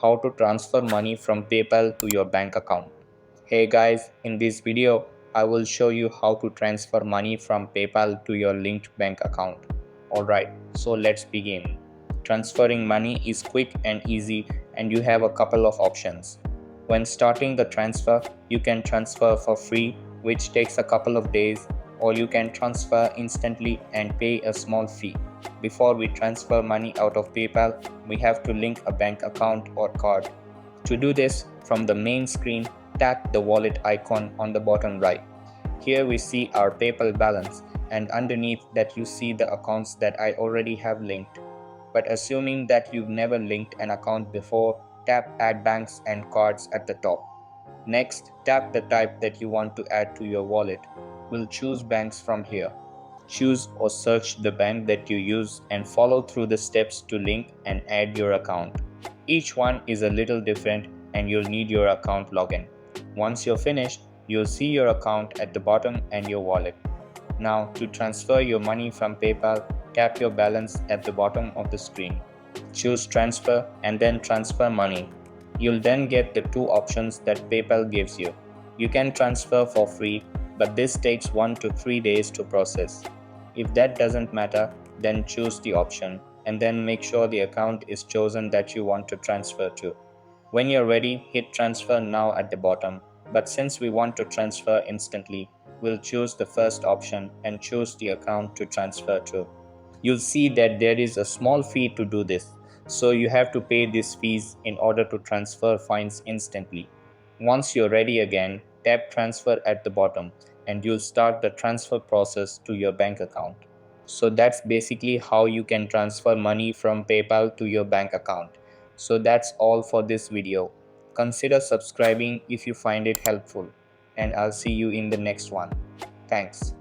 how to transfer money from PayPal to your bank account. Hey guys, in this video, I will show you how to transfer money from PayPal to your linked bank account. Alright, so let's begin. Transferring money is quick and easy, and you have a couple of options. When starting the transfer, you can transfer for free, which takes a couple of days, or you can transfer instantly and pay a small fee. Before we transfer money out of PayPal, we have to link a bank account or card. To do this, from the main screen, tap the wallet icon on the bottom right. Here we see our PayPal balance, and underneath that you see the accounts that I already have linked. But assuming that you've never linked an account before, tap Add Banks and Cards at the top. Next, tap the type that you want to add to your wallet. We'll choose banks from here. Choose or search the bank that you use and follow through the steps to link and add your account. Each one is a little different and you'll need your account login. Once you're finished, you'll see your account at the bottom and your wallet. Now, to transfer your money from PayPal, tap your balance at the bottom of the screen. Choose Transfer and then Transfer Money. You'll then get the two options that PayPal gives you. You can transfer for free, but this takes 1 to 3 days to process. If that doesn't matter, then choose the option and then make sure the account is chosen that you want to transfer to. When you're ready, hit Transfer Now at the bottom. But since we want to transfer instantly, we'll choose the first option and choose the account to transfer to. You'll see that there is a small fee to do this, so you have to pay these fees in order to transfer funds instantly. Once you're ready again, tap Transfer at the bottom and you'll start the transfer process to your bank account. So that's basically how you can transfer money from PayPal to your bank account. So that's all for this video. Consider subscribing if you find it helpful, and I'll see you in the next one. Thanks.